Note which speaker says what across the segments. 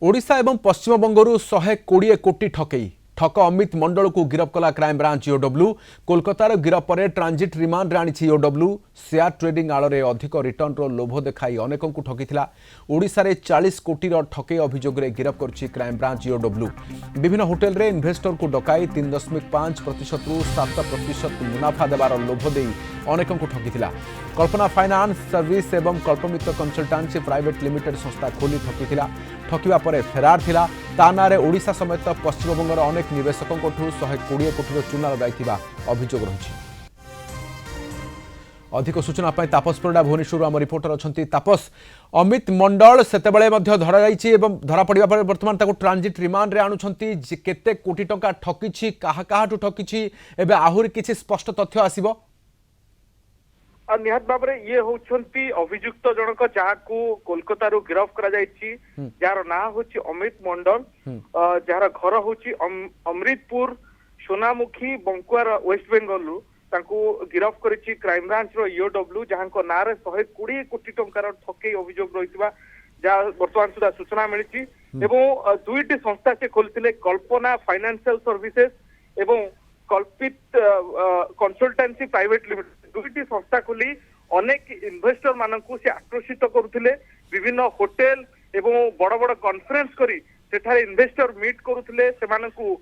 Speaker 1: ओडिशा एवं पश्चिमबंगरू 120 कोटी ठकई ठक अमित मंडल को गिरफ कला क्राइम ब्रांच ईओडब्ल्यू कोलकातार गिरफ पर ट्रांजिट रिमांड आनी ईओडब्ल्यू शेयर ट्रेडिंग आड़े अधिक रिटर्न रो लोभ देखाई अनेक ठकिथिला। ओडिशा रे 40 कोटी ठकई अभियोग गिरफ कर क्राइम ब्रांच ईओडब्ल्यू विभिन्न होटेल रे इन्वेस्टर को डकाई 3.5% रु 7% मुनाफा देवार लोभ दे अनेक ठकिथिला। कल्पना फाइनान्स सर्विस एवं कल्पमित कंसल्टेंसी प्राइवेट लिमिटेड संस्था खोली ठकिथिला। ठकिबा परे फरार थिला। ता नारे ओडिशा समेत पश्चिमबंगर अनेक निवेशकों 120 कोटी चूना लगाई अभियोग रही। अधिक सूचना तापस परिडा भुवनेश्वर आम रिपोर्टर अच्छा। तापस, अमित मंडल से धरा पड़ा पर बर्तमान ट्रांजिट रिमांड रे आणुछंती केते कोटी टंका ठकिछि काहाठू ठकिछि एबे आहुरी किछि स्पष्ट तथ्य आसीबो।
Speaker 2: निहत भाव ये होउछंती अभियुक्त जनक जहाकू कोलकाता गिरफ करा जायछि जार ना होछि अमित मंडल जार घर होछि अमृतपुर सोनामुखी बंकुआर वेस्ट बेंगल तांको गिरफ करिछि क्राइम ब्रांच रो ईओडब्ल्यू जहांको नारे 120 कोटी टंकार ठकई अभियोग रहितबा जा वर्तमान सुधा सूचना मिलिछि। एवं दुईटी संस्था से खोलिथिले कल्पना फाइनेंशियल सर्विसेज एवं कल्पित कंसल्टेंसी प्राइवेट लिमिटेड दुईटी संस्था खोली अनेक इन्वेस्टर मानकू से आकर्षित करुथिले। विभिन्न होटेल एवं बड़ बड़ कॉन्फ्रेंस करी सेठारे इन्वेस्टर मीट करुथिले। सेमानकू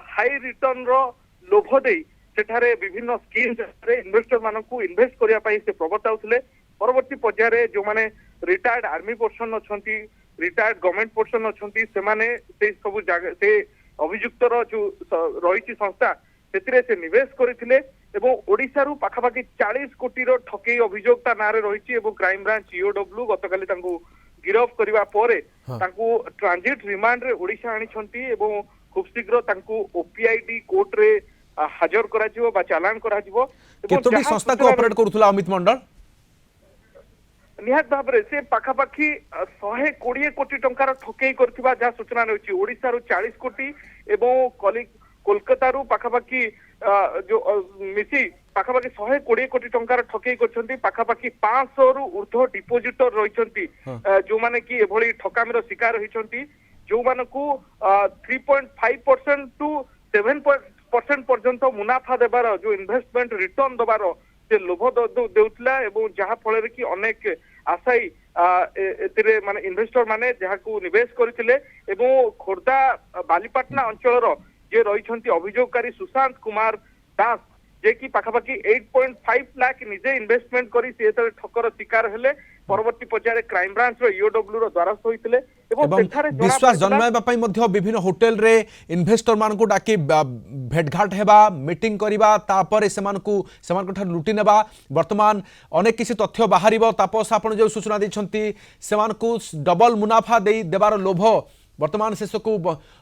Speaker 2: हाई रिटर्न रो लोभ देई सेठारे विभिन्न स्कीम रे इन्वेस्टर मानकू इन्वेस्ट करिया पई से प्रवर्ताउथिले। परवर्ती पर्याय रे जो माने रिटायर्ड आर्मी पर्सन अछंती रिटायर्ड गवर्नमेंट पर्सन अछंती से माने से सब जगह से अभियुक्त रो जो रहिछि संस्था सेतिरे से निवेश करिथिले एवं ओडिशा रु पाखापाखि 40 कोटी रो ठकई अभियोग ता नारे रहिछि एवं क्राइम ब्रांच ईओडब्ल्यू गतकाली तांको गिरफ करिवा परे तांको ट्रांजिट रिमांड रे ओडिशा आनी छंती एवं खूब शीघ्र तांको ओपीआईडी कोर्ट रे हाजर करा जिवो बा चालान करा जिवो।
Speaker 1: केतोटी संस्था को ऑपरेट करूथला अमित मंडल
Speaker 2: निहत भाव से पाखापाखि 120 कोटी टंकार ठकई करथिबा जा सूचना रहछि। ओडिशा रु 40 कोटी एवं कोलकाता रु पाखापाखि जो मिसी पाखापाखि 120 कोटी टंकार ठकई करछंती। पाखापाखि 500 रु ऊर्ध्व डिपोजिटर रहिछंती जो माने कि एभली ठकामीर शिकार होइछंती जो मानकू 3.5% टू 7% पर्यंत मुनाफा देबार जो इन्वेस्टमेंट रिटर्न देबार से लोभ देउतला एवं जहा फल कि अनेक आशाई एतिरे माने इन्वेस्टर माने जहाकू निवेश करथिले एवं खोर्धा बालीपाटना अंचल जे रही अभियोगकारी सुशांत कुमार दास जे कि पाखापाखि 8.5 लाख निजे इन्वेस्टमेंट करी से ठकर शिकार हेले। परवर्ती पर्याय क्राइम ब्रांच रो ईओडब्ल्यू रो द्वारस्थ होइतिले एवं
Speaker 1: विश्वास जन्माइबा पई मध्य विभिन्न होटेल रे इन्वेस्टर मानकू डाकी भेटघाट हेबा मीटिंग करिबा तापरे सेमानकु लुटी नेबा वर्तमान अनेक किसी तथ्य बाहरिबो। तापस आपण जो सूचना दैछंती सेमानकु डबल मुनाफा देबार लोभ वर्तमान शेष को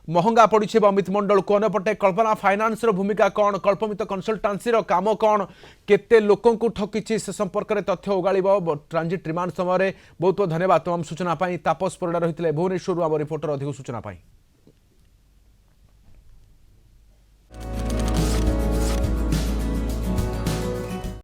Speaker 1: महंगा पड़ी अमित मंडल को अनेपटे कल्पना फाइनान्स भूमिका कौन कल्पमित कंसल्टेंसी काम कौन केते लोकों को ठकिछि से संपर्क में तथ्य उगाड़ब ट्रांजिट रिमांड समय बहुत बहुत धन्यवाद तमाम सूचना तापस परिडा रही भुवनेश्वर आम रिपोर्टर अधिक सूचना।